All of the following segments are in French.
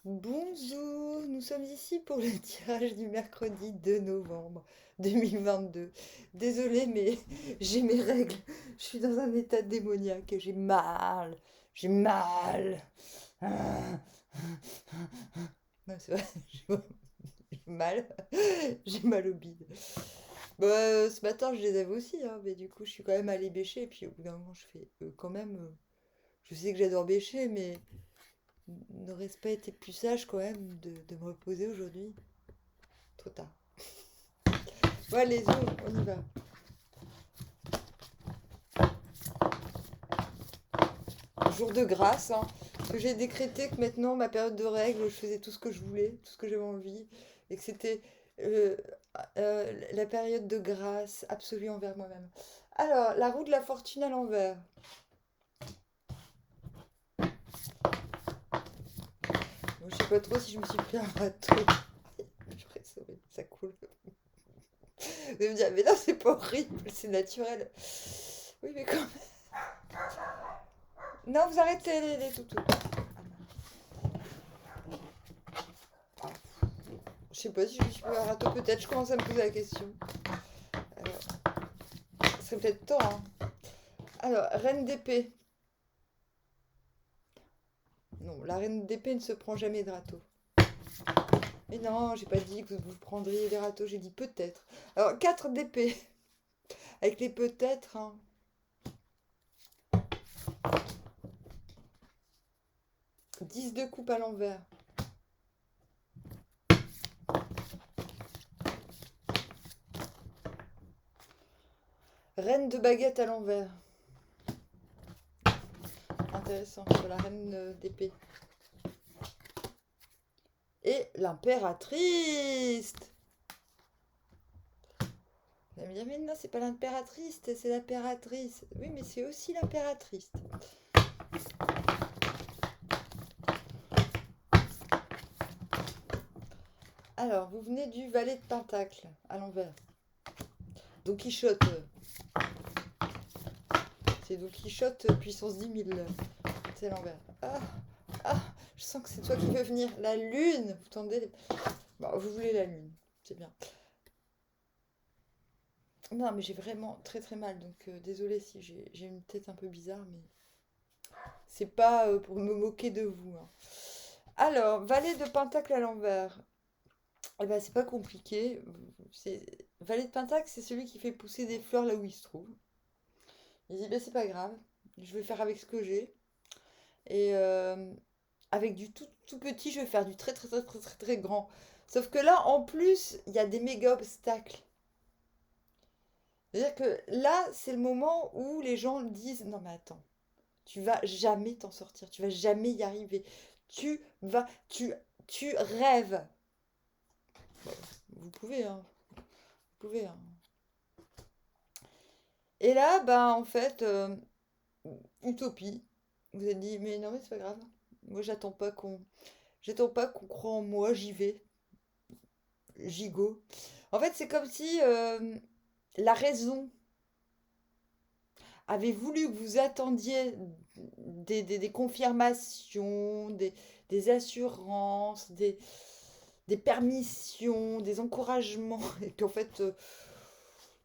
Bonjour, nous sommes ici pour le tirage du mercredi 2 novembre 2022. Désolée, mais j'ai mes règles. Je suis dans un état démoniaque. J'ai mal. J'ai mal. Ah. Non, c'est vrai, j'ai mal. J'ai mal au bide. Bah, ce matin, je les avais aussi, hein, mais du coup, je suis quand même allée bêcher. Et puis au bout d'un moment, je fais quand même. Je sais que j'adore bêcher, mais n'aurait-ce pas été plus sage quand même de me reposer aujourd'hui? Trop tard. Ouais, les os, on y va. Jour de grâce, hein, parce que j'ai décrété que maintenant, ma période de règles, je faisais tout ce que je voulais, tout ce que j'avais envie, et que c'était euh, la période de grâce absolue envers moi-même. Alors, la roue de la fortune à l'envers. Bon, je sais pas trop si je me suis pris un râteau. J'aurais sauvé, ça coule. Vous allez me dire, mais non, c'est pas horrible, c'est naturel. Oui, mais quand même. Non, vous arrêtez les toutous. Je sais pas si je me suis pris un râteau, peut-être, je commence à me poser la question. Alors, ce serait peut-être temps, hein. Alors, reine d'épée. Non, la reine d'épée ne se prend jamais de râteau. Mais non, j'ai pas dit que vous prendriez des râteaux, j'ai dit peut-être. Alors, 4 d'épée. Avec les peut-être, hein. 10 de coupe à l'envers. Reine de baguette à l'envers. Intéressant, sur la reine d'épée. Et l'impératrice. Vous allez me dire, mais non, c'est pas l'impératrice, c'est l'impératrice. Oui, mais c'est aussi l'impératrice. Alors, vous venez du valet de Pentacle, à l'envers. Don Quichotte. C'est Don Quichotte puissance 10 000. C'est l'envers. Ah, ah, je sens que c'est toi qui veux venir. La lune. Vous tendez les... Bon, vous voulez la lune. C'est bien. Non, mais j'ai vraiment très très mal. Donc, désolée si j'ai une tête un peu bizarre, mais c'est pas pour me moquer de vous, hein. Alors, valet de Pentacle à l'envers. Eh ben, c'est pas compliqué. Valet de Pentacle, c'est celui qui fait pousser des fleurs là où il se trouve. Il dit, ben, c'est pas grave. Je vais faire avec ce que j'ai. Et avec du tout, tout petit, je vais faire du très très très très très très grand. Sauf que là, en plus, il y a des méga obstacles. C'est-à-dire que là, c'est le moment où les gens disent, non mais attends, tu vas jamais t'en sortir, tu vas jamais y arriver. Tu vas, tu rêves. Bon, vous pouvez, hein, vous pouvez, hein. Et là, ben en fait, utopie. Vous êtes dit, mais non mais c'est pas grave. Moi, j'attends pas qu'on croie en moi, j'y vais. Gigot. En fait, c'est comme si la raison avait voulu que vous attendiez des confirmations, des assurances, des permissions, des encouragements, et qu'en fait,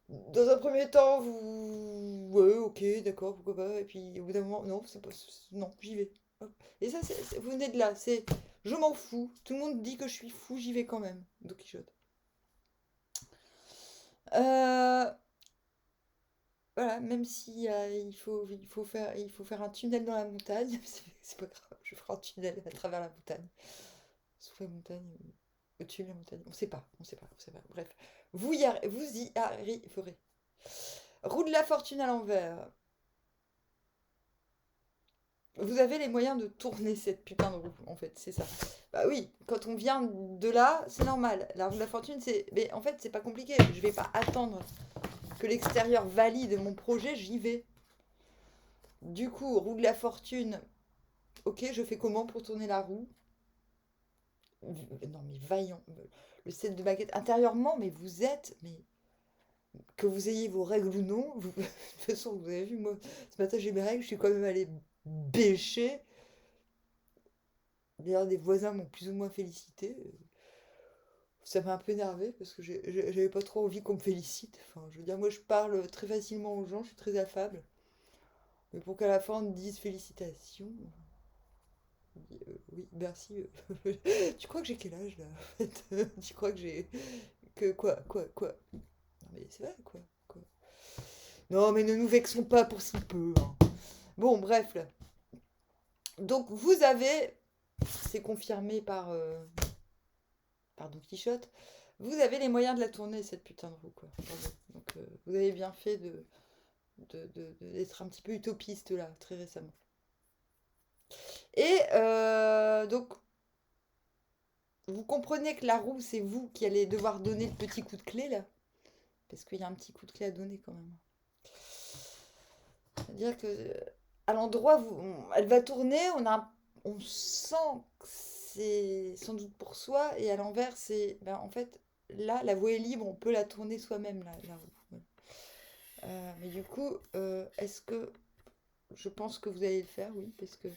dans un premier temps, vous... Ouais, ok, d'accord, pourquoi pas, et puis au bout d'un moment, non, c'est pas... Non, j'y vais. Hop. Et ça, vous venez de là, c'est... Je m'en fous, tout le monde dit que je suis fou, j'y vais quand même. Don Quichotte. Euh, Voilà, même si il faut faire un tunnel dans la montagne, c'est pas grave, je ferai un tunnel à travers la montagne. Sous la montagne, au-dessus de la montagne. On sait pas, on sait pas, on sait pas. Bref, vous y arriverez. Roue de la fortune à l'envers. Vous avez les moyens de tourner cette putain de roue, en fait, c'est ça. Bah oui, quand on vient de là, c'est normal. La roue de la fortune, c'est. Mais en fait, c'est pas compliqué. Je vais pas attendre que l'extérieur valide mon projet, j'y vais. Du coup, roue de la fortune, ok, je fais comment pour tourner la roue? Non, mais vaillant. Le set de baguette intérieurement, mais vous êtes. Mais que vous ayez vos règles ou non, de toute façon, vous avez vu, moi, ce matin j'ai mes règles, je suis quand même allée bêcher. D'ailleurs, des voisins m'ont plus ou moins félicité. Ça m'a un peu énervé parce que j'avais pas trop envie qu'on me félicite. Enfin, je veux dire, moi je parle très facilement aux gens, je suis très affable. Mais pour qu'à la fin on me dise félicitations, oui, merci. Tu crois que j'ai quel âge là en fait Tu crois que j'ai. Que quoi Non mais c'est vrai, quoi. Non mais ne nous vexons pas pour si peu, hein. Bon, bref, là. Donc vous avez, c'est confirmé par Don Quichotte, vous avez les moyens de la tourner, cette putain de roue, quoi. Bravo. Donc vous avez bien fait d'être un petit peu utopiste là, très récemment. Et donc, vous comprenez que la roue, c'est vous qui allez devoir donner le petit coup de clé là. Parce qu'il y a un petit coup de clé à donner quand même. C'est-à-dire que à l'endroit où elle va tourner, on sent que c'est sans doute pour soi, et à l'envers, c'est. Ben, en fait, là, la voie est libre, on peut la tourner soi-même, la roue. Ouais. Mais du coup, est-ce que. Je pense que vous allez le faire, oui, parce que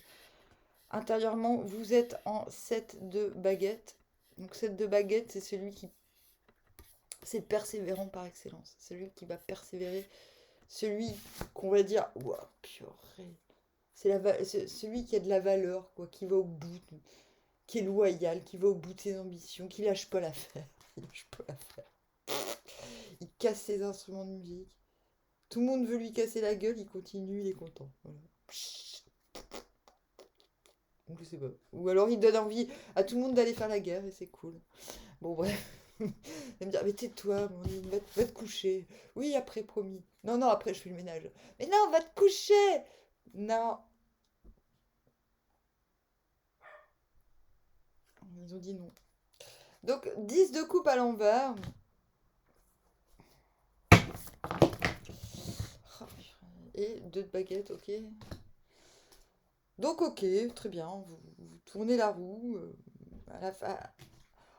intérieurement, vous êtes en 7 de baguette. Donc 7 de baguette, c'est celui qui. C'est le persévérant par excellence. C'est celui qui va persévérer. Celui qu'on va dire. Ouah, purée. C'est celui qui a de la valeur, quoi, qui va au bout, qui est loyal, qui va au bout de ses ambitions, qui lâche pas l'affaire. Il lâche pas l'affaire. Il casse ses instruments de musique. Tout le monde veut lui casser la gueule, il continue, il est content. Voilà. Je sais pas. Ou alors il donne envie à tout le monde d'aller faire la guerre et c'est cool. Bon, bref. Il va me dire, mais tais-toi, va te coucher. Oui, après, promis. Non, non, après, je fais le ménage. Mais non, va te coucher. Non. Ils ont dit non. Donc, 10 de coupe à l'envers. Et 2 de baguette, ok. Donc, ok, très bien. Vous tournez la roue. À la fin.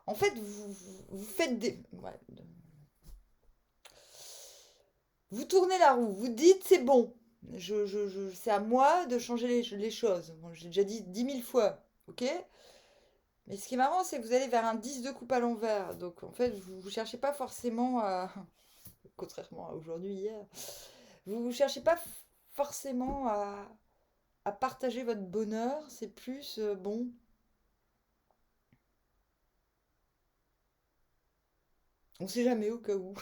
En fait, vous faites des. Ouais. Vous tournez la roue, vous dites c'est bon. C'est à moi de changer les choses. Bon, j'ai déjà dit 10 000 fois, ok. Mais ce qui est marrant, c'est que vous allez vers un 10 de coupe à l'envers. Donc en fait, vous ne cherchez pas forcément à. Contrairement à aujourd'hui, hier. Vous ne cherchez pas forcément à partager votre bonheur. C'est plus bon. On sait jamais au cas où.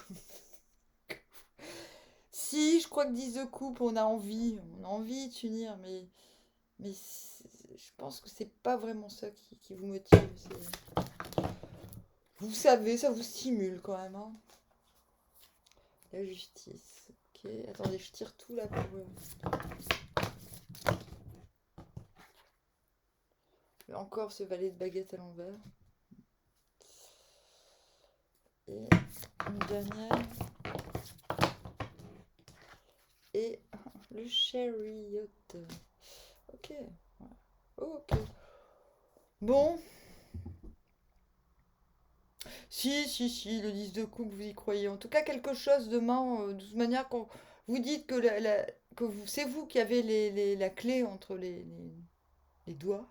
Si, je crois que 10 de coupe, on a envie. On a envie de s'unir, mais je pense que c'est pas vraiment ça qui vous motive. Vous savez, ça vous stimule quand même, hein. La justice. Ok, attendez, je tire tout là pour. Encore ce valet de baguette à l'envers. Et une dernière. Et le chariot. Ok. Ouais. Ok. Bon. Si, le 10 de coupe, vous y croyez. En tout cas, quelque chose demain, de toute manière, quand vous dites que, c'est vous qui avez la clé entre les doigts,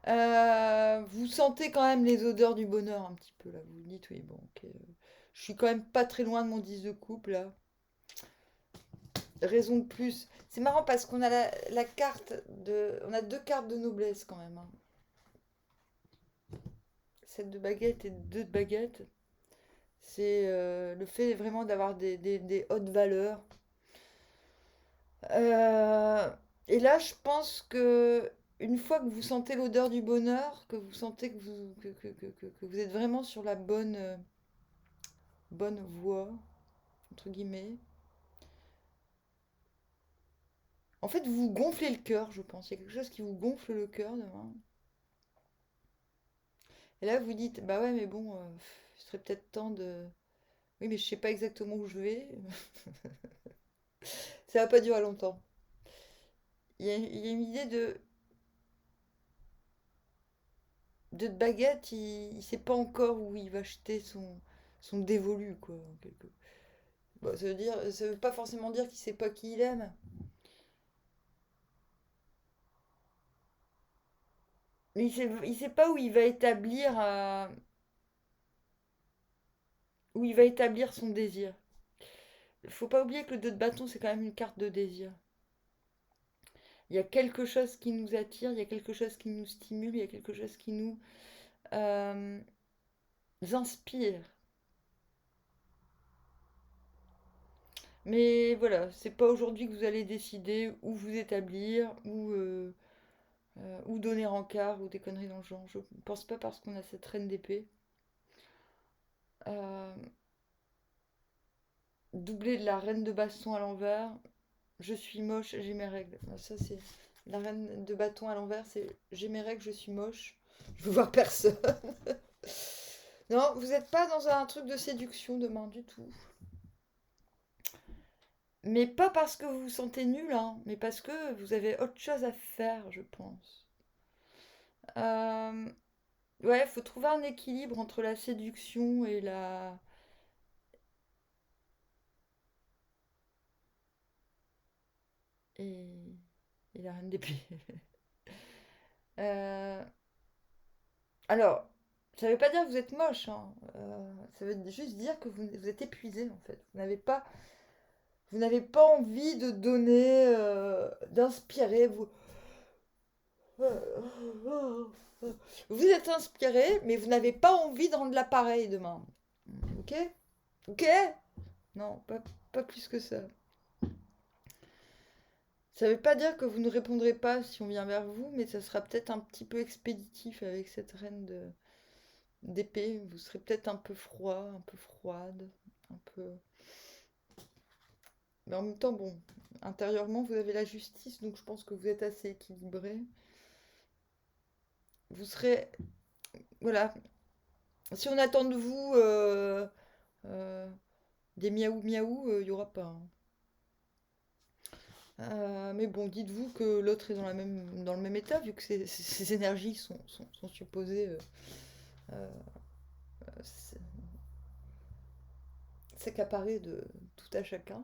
vous sentez quand même les odeurs du bonheur un petit peu là. Vous vous dites, oui, bon, ok, je suis quand même pas très loin de mon 10 de coupe là. Raison de plus. C'est marrant parce qu'on a la carte de. On a 2 cartes de noblesse quand même, hein. 7 de baguette et 2 de baguette. C'est le fait vraiment d'avoir des hautes valeurs. Euh, et là, je pense que une fois que vous sentez l'odeur du bonheur, que vous sentez que vous êtes vraiment sur la bonne voie, entre guillemets, en fait, vous vous gonflez le cœur, je pense. Il y a quelque chose qui vous gonfle le cœur demain. Et là, vous dites, bah ouais, mais bon, ce serait peut-être temps de. Oui, mais je sais pas exactement où je vais. Ça va pas durer longtemps. Il y a une idée de baguette, il sait pas encore où il va acheter son dévolu, quoi. Bon, ça veut pas forcément dire qu'il sait pas qui il aime. Mais il sait pas où il va établir, où il va établir son désir. Faut pas oublier que le 2 de bâton, c'est quand même une carte de désir. Il y a quelque chose qui nous attire, il y a quelque chose qui nous stimule, il y a quelque chose qui nous euh, inspire. Mais voilà, c'est pas aujourd'hui que vous allez décider où vous établir, ou donner rencard, ou des conneries dans le genre. Je pense pas parce qu'on a cette reine d'épée. Euh, Doublé de la reine de baston à l'envers, je suis moche, j'ai mes règles. Ça, c'est la reine de bâton à l'envers, c'est j'ai mes règles, je suis moche. Je veux voir personne. Non, vous n'êtes pas dans un truc de séduction demain du tout. Mais pas parce que vous vous sentez nul, hein, mais parce que vous avez autre chose à faire, je pense. Euh, ouais, il faut trouver un équilibre entre la séduction et, et la reine d'épée. Euh, Alors, ça veut pas dire que vous êtes moche, hein. Ça veut juste dire que vous êtes épuisé en fait. Vous n'avez pas envie de donner, d'inspirer. Vous êtes inspiré, mais vous n'avez pas envie de rendre l'appareil demain. Ok? Ok? Non, pas plus que ça. Ça veut pas dire que vous ne répondrez pas si on vient vers vous, mais ça sera peut-être un petit peu expéditif avec cette reine d'épée. Vous serez peut-être un peu froid, un peu froide, un peu. Mais en même temps, bon, intérieurement, vous avez la justice, donc je pense que vous êtes assez équilibré. Vous serez. Voilà. Si on attend de vous euh, des miaou miaou, il n'y aura pas, hein. Mais bon, dites-vous que l'autre est dans le même état, vu que ces énergies sont supposées euh, s'accaparer de tout à chacun.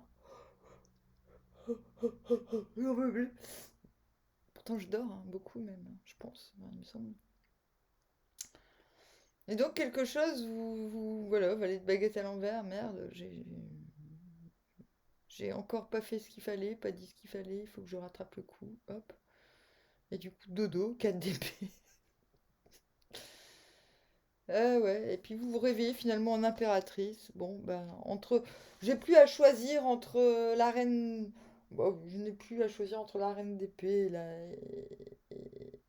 J'en peux plus. Pourtant, je dors, hein, beaucoup même, je pense, il me semble. Et donc, quelque chose, voilà, valet de baguette à l'envers, merde, j'ai encore pas fait ce qu'il fallait, pas dit ce qu'il fallait, il faut que je rattrape le coup, hop. Et du coup, dodo, 4 d'épée. Ah ouais, et puis vous vous réveillez finalement en impératrice. Bon, ben, j'ai plus à choisir entre la reine. Bon, je n'ai plus à choisir entre la reine d'épée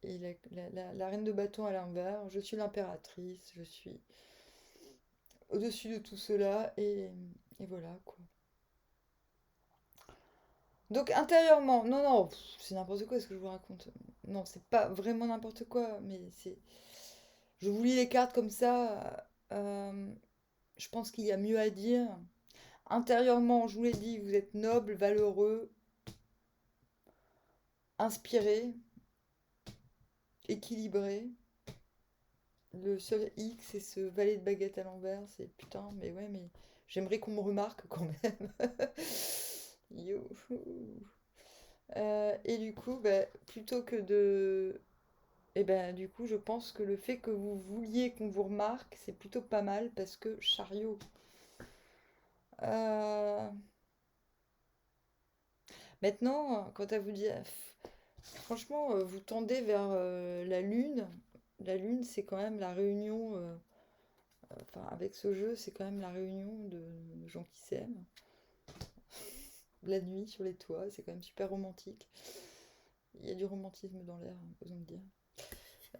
et la reine de bâton à l'envers. Je suis l'impératrice, je suis au-dessus de tout cela, et voilà quoi. Donc intérieurement, non, non, c'est n'importe quoi ce que je vous raconte. Non, c'est pas vraiment n'importe quoi, mais c'est. Je vous lis les cartes comme ça. Je pense qu'il y a mieux à dire. Intérieurement, je vous l'ai dit, vous êtes noble, valeureux, inspiré, équilibré. Le seul X, c'est ce valet de baguette à l'envers. C'est putain, mais ouais, mais j'aimerais qu'on me remarque quand même. Yo. Et du coup, bah, plutôt que de. Et ben, du coup, je pense que le fait que vous vouliez qu'on vous remarque, c'est plutôt pas mal parce que chariot. Euh, Maintenant, quant à vous dire, franchement, vous tendez vers la Lune. La Lune, c'est quand même la réunion, enfin, avec ce jeu, c'est quand même la réunion de gens qui s'aiment. La nuit sur les toits, c'est quand même super romantique. Il y a du romantisme dans l'air, besoin de dire.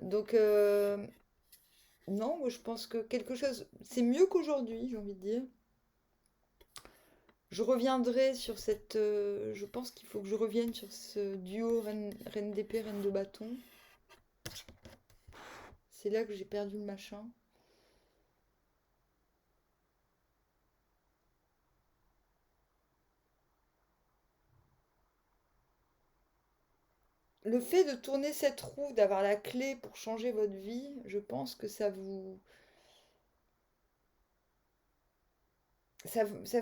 Donc, non, moi je pense que quelque chose, c'est mieux qu'aujourd'hui, j'ai envie de dire. Je reviendrai sur cette. Je pense qu'il faut que je revienne sur ce duo reine d'épée, reine de bâton. C'est là que j'ai perdu le machin. Le fait de tourner cette roue, d'avoir la clé pour changer votre vie, je pense que ça vous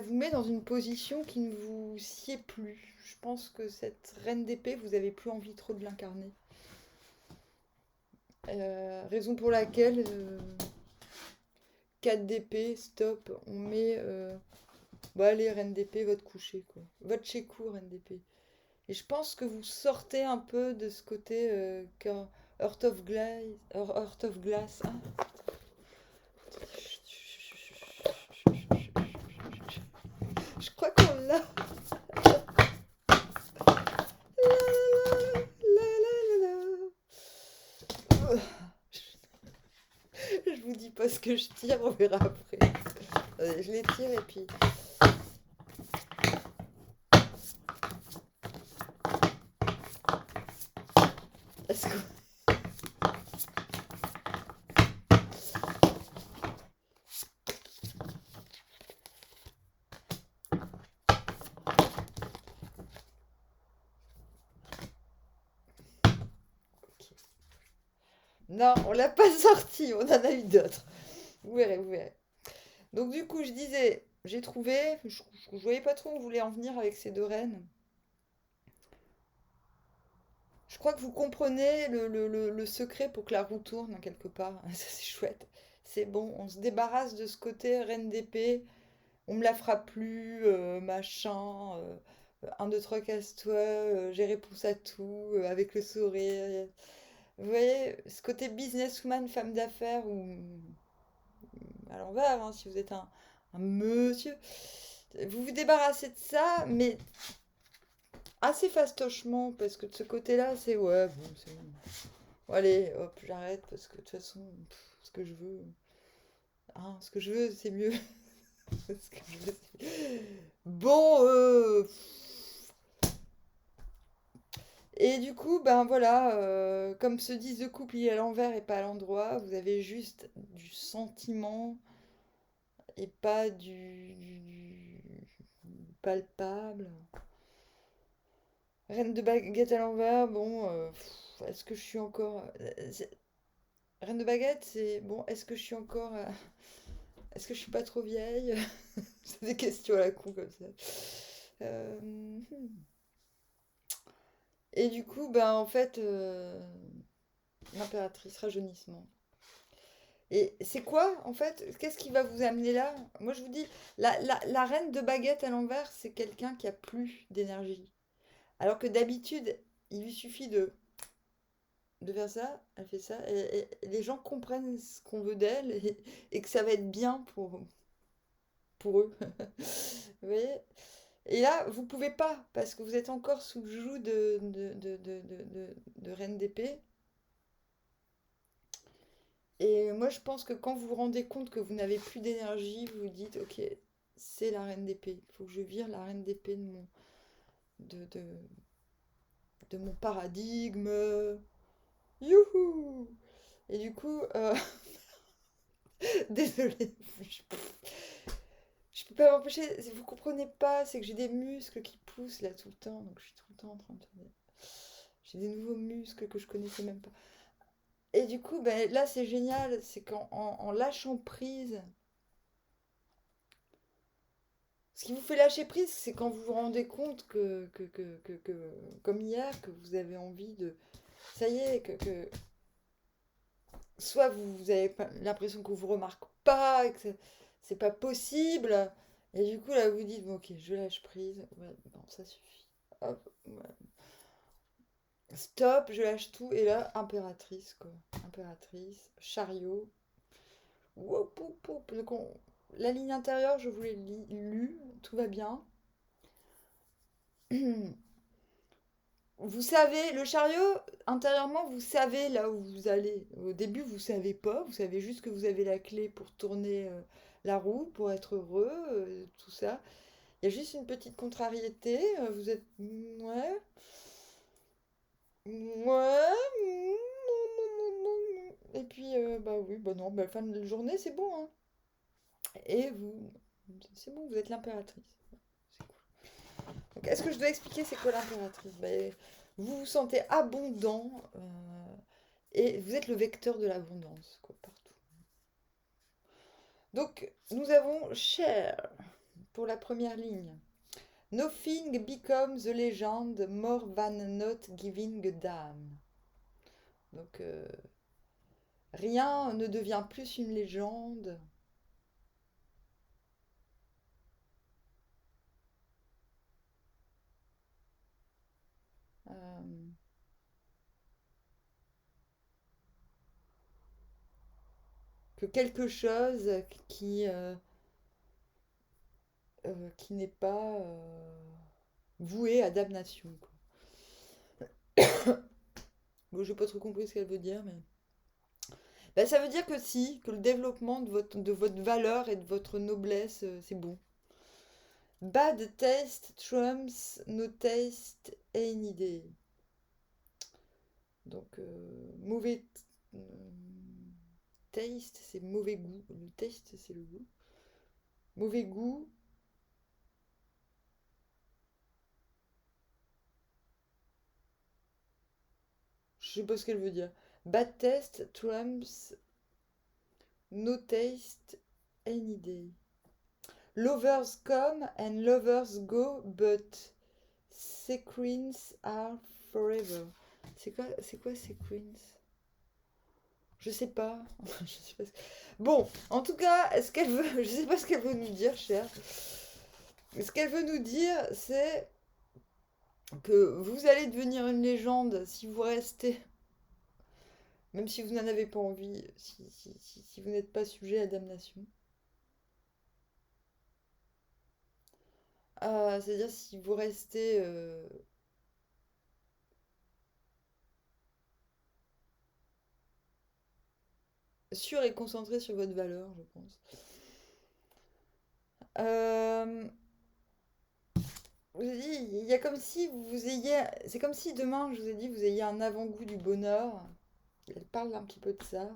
met dans une position qui ne vous sied plus. Je pense que cette reine d'épée, vous avez plus envie trop de l'incarner. Raison pour laquelle 4 d'épée, stop, on met... bah allez, reine d'épée, votre coucher, quoi. Votre chez court, reine d'épée. Et je pense que vous sortez un peu de ce côté Heart of Glass. Heart of Glass. Ah. Je crois qu'on l'a. La, la, la, la. Je vous dis pas ce que je tire, on verra après. Je les tire et puis... Est-ce que... Non, on l'a pas sorti, on en a eu d'autres. Vous verrez, vous verrez. Donc du coup, je disais, j'ai trouvé, je voyais pas trop où on voulait en venir avec ces deux reines. Je crois que vous comprenez le secret pour que la roue tourne quelque part. Ça, c'est chouette. C'est bon, on se débarrasse de ce côté reine d'épée. On me la fera plus, machin. 1, 2, 3, casse-toi. J'ai réponse à tout, avec le sourire. Vous voyez, ce côté businesswoman, femme d'affaires, ou à l'envers, hein, si vous êtes un monsieur. Vous vous débarrassez de ça, mais assez fastochement, parce que de ce côté-là, c'est ouais, bon, c'est bon. Bon, allez, hop, j'arrête, parce que de toute façon, ce que je veux, hein, ce que je veux, c'est mieux. Ce que je veux, bon, et du coup, ben voilà, comme se disent le couple, il est à l'envers et pas à l'endroit, vous avez juste du sentiment et pas du palpable. Reine de baguette à l'envers, bon, est-ce que je suis encore... Reine de baguette, c'est... Bon, est-ce que je suis encore... est-ce que je suis pas trop vieille? C'est des questions à la con comme ça. Hmm. Et du coup, ben en fait, l'impératrice, rajeunissement. Et c'est quoi, en fait, qu'est-ce qui va vous amener là? Moi, je vous dis, la reine de baguette à l'envers, c'est quelqu'un qui a plus d'énergie. Alors que d'habitude, il lui suffit de faire ça, elle fait ça, et les gens comprennent ce qu'on veut d'elle et que ça va être bien pour eux. Vous voyez? Et là, vous pouvez pas, parce que vous êtes encore sous le joug de reine d'épée. Et moi, je pense que quand vous vous rendez compte que vous n'avez plus d'énergie, vous vous dites, ok, c'est la reine d'épée. Il faut que je vire la reine d'épée de, de, de mon paradigme. Youhou! Et du coup, désolée, je peux pas m'empêcher. Si vous comprenez pas, c'est que j'ai des muscles qui poussent là tout le temps, donc je suis tout le temps en train de... J'ai des nouveaux muscles que je connaissais même pas. Et du coup, ben, là, c'est génial, c'est qu'en lâchant prise, ce qui vous fait lâcher prise, c'est quand vous vous rendez compte comme hier, que vous avez envie de... Ça y est, soit vous avez l'impression qu'on vous remarque pas, que c'est pas possible, et du coup, là, vous dites, bon, ok, je lâche prise, ouais, bon, ça suffit. Hop, ouais. Stop, je lâche tout, et là, impératrice, quoi. Impératrice, chariot. Woup, woup, woup. Donc la ligne intérieure, je vous l'ai lu, tout va bien. Vous savez, le chariot, intérieurement, vous savez là où vous allez. Au début, vous savez pas, vous savez juste que vous avez la clé pour tourner la roue, pour être heureux, tout ça. Il y a juste une petite contrariété, vous êtes... Ouais, ouais, et puis, bah oui, bah non, bah, fin de journée, c'est bon, hein. Et vous, c'est bon, vous êtes l'impératrice. C'est cool. Donc, est-ce que je dois expliquer c'est quoi l'impératrice? Ben, vous vous sentez abondant et vous êtes le vecteur de l'abondance, quoi, partout. Donc, nous avons Cher pour la première ligne. Nothing becomes a legend more than not giving a damn. Donc, Rien ne devient plus une légende. Euh, que quelque chose qui n'est pas voué à damnation, quoi. Bon, j'ai pas trop compris ce qu'elle veut dire, mais... Ben, ça veut dire que si, que le développement de votre valeur et de votre noblesse, c'est bon. Bad taste trumps no taste any day. Donc, mauvais euh, taste, c'est mauvais goût. Le taste, c'est le goût. Mauvais goût. Je sais pas ce qu'elle veut dire. Bad taste trumps no taste any day. Lovers come and lovers go, but sequins are forever. C'est quoi sequins? Je sais pas. Je sais pas Bon, en tout cas, est-ce qu'elle veut. Je sais pas ce qu'elle veut nous dire, cher. Ce qu'elle veut nous dire, c'est que vous allez devenir une légende si vous restez. Même si vous n'en avez pas envie, si vous n'êtes pas sujet à damnation. C'est-à-dire si vous restez sûr et concentré sur votre valeur, je pense. Euh, vous ai dit, il y a comme si vous ayez, c'est comme si demain, je vous ai dit, vous ayez un avant-goût du bonheur. Elle parle un petit peu de ça.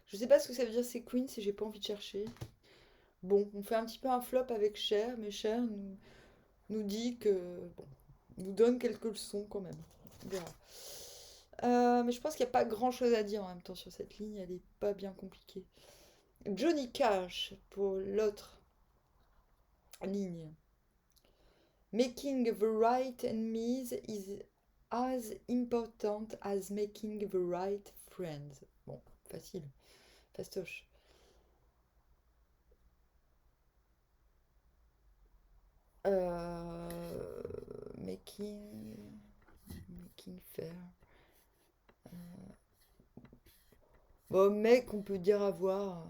Je sais pas ce que ça veut dire, c'est Queen, si j'ai pas envie de chercher. Bon, on fait un petit peu un flop avec Cher, mais Cher nous dit que, bon, nous donne quelques leçons quand même. On verra. Mais je pense qu'il n'y a pas grand chose à dire en même temps sur cette ligne, elle est pas bien compliquée. Johnny Cash pour l'autre ligne. Making the right enemies is as important as making the right friends. Bon, facile, fastoche. Making fair. Bon, mec, on peut dire avoir.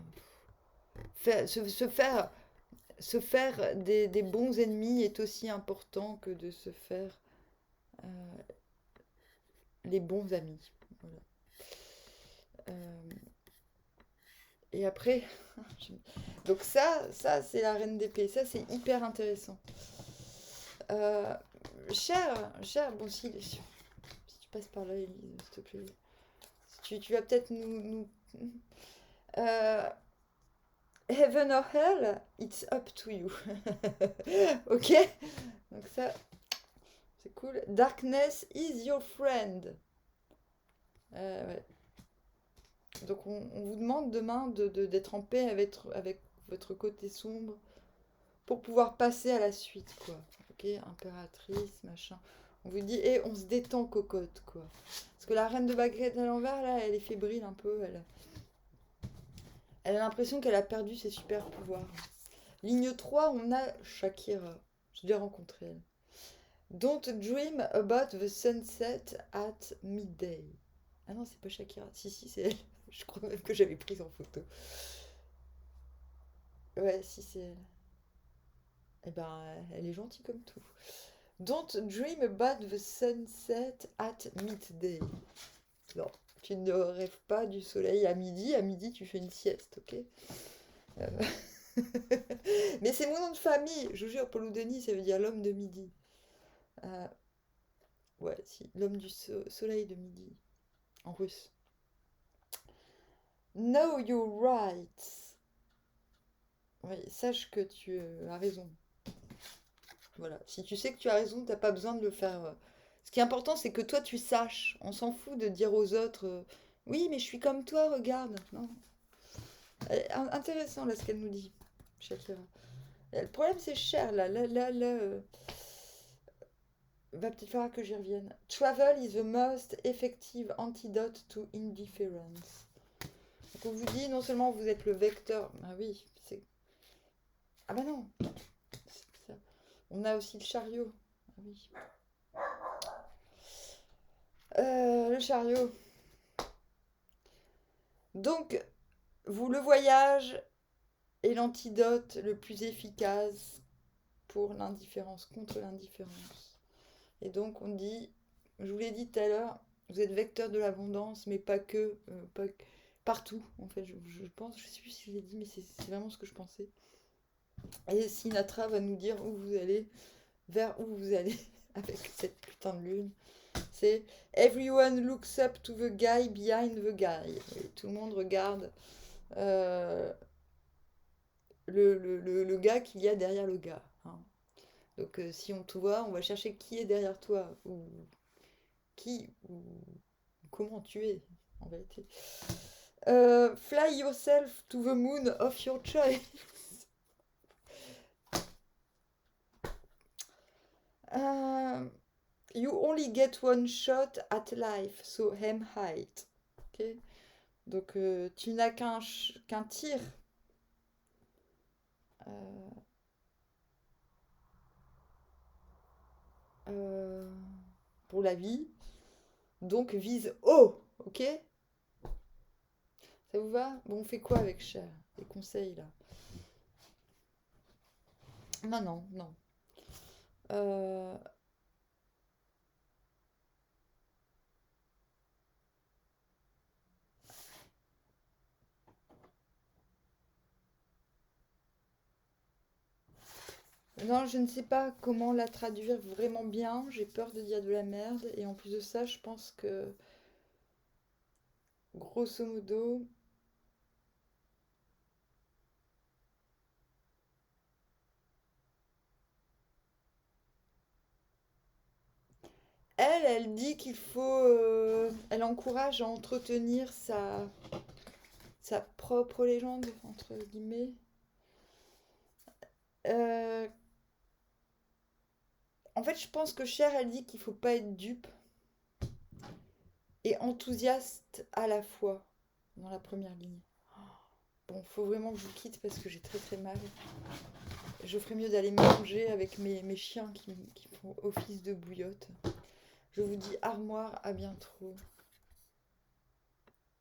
Se faire des bons ennemis est aussi important que de se faire euh, les bons amis. Voilà. Euh, et après, donc ça c'est la reine d'épée. Ça c'est hyper intéressant. Euh, cher, bon si tu passes par là, Elise, s'il te plaît. Tu vas peut-être euh, Heaven or Hell, it's up to you. Ok. Donc ça, c'est cool. Darkness is your friend. Ouais. Donc on vous demande demain d'être en paix avec votre côté sombre pour pouvoir passer à la suite, quoi. Ok, impératrice, machin. On vous dit, et on se détend, cocotte, quoi. Parce que la reine de baguette à l'envers, là, elle est fébrile un peu. Elle a l'impression qu'elle a perdu ses super pouvoirs. Ligne 3, on a Shakira. Je l'ai rencontrée, elle. Don't dream about the sunset at midday. Ah non, c'est pas Shakira. Si, c'est elle. Je crois même que j'avais prise en photo. Ouais, si, c'est elle. Eh ben, elle est gentille comme tout. Don't dream about the sunset at midday. Non, tu ne rêves pas du soleil à midi. À midi, tu fais une sieste, ok? Euh, Mais c'est mon nom de famille. Je vous jure, Paul Denis, ça veut dire l'homme de midi. Euh, Ouais, si, l'homme du soleil de midi, en russe. Know your rights. Oui, sache que tu as raison. Voilà, si tu sais que tu as raison, t'as pas besoin de le faire. Ce qui est important, c'est que toi, tu saches. On s'en fout de dire aux autres, oui, mais je suis comme toi, regarde. Non. Intéressant, là, ce qu'elle nous dit, Shakira. Le problème, c'est cher, là. Là, Va peut-être falloir que j'y revienne. Travel is the most effective antidote to indifference. Donc on vous dit, non seulement vous êtes le vecteur... Ah oui, c'est... Ah bah non, ça. On a aussi le chariot. Ah oui. Le chariot. Donc, le voyage est l'antidote le plus efficace pour l'indifférence, contre l'indifférence. Et donc on dit, je vous l'ai dit tout à l'heure, vous êtes vecteur de l'abondance, mais pas que, partout en fait. Je pense, je sais plus si je l'ai dit, mais c'est vraiment ce que je pensais. Et Sinatra va nous dire où vous allez, vers où vous allez avec cette putain de lune. C'est Everyone looks up to the guy behind the guy. Et tout le monde regarde le gars qu'il y a derrière le gars. Hein. Donc si on te voit, on va chercher qui est derrière toi ou qui ou comment tu es en vérité. Fly yourself to the moon of your choice. You only get one shot at life, so aim high. Ok. Donc tu n'as qu'un tir. Euh, euh, pour la vie. Donc vise haut, ok? Ça vous va? Bon, on fait quoi avec Cher? Les conseils là. Non, non, non. Euh, Non, je ne sais pas comment la traduire vraiment bien. J'ai peur de dire de la merde. Et en plus de ça, je pense que, grosso modo, elle dit qu'il faut... elle encourage à entretenir sa propre légende, entre guillemets. Euh, en fait, je pense que Cher, elle dit qu'il faut pas être dupe et enthousiaste à la fois, dans la première ligne. Bon, faut vraiment que je vous quitte parce que j'ai très très mal. Je ferais mieux d'aller manger avec mes chiens qui font office de bouillotte. Je vous dis armoire, à bientôt.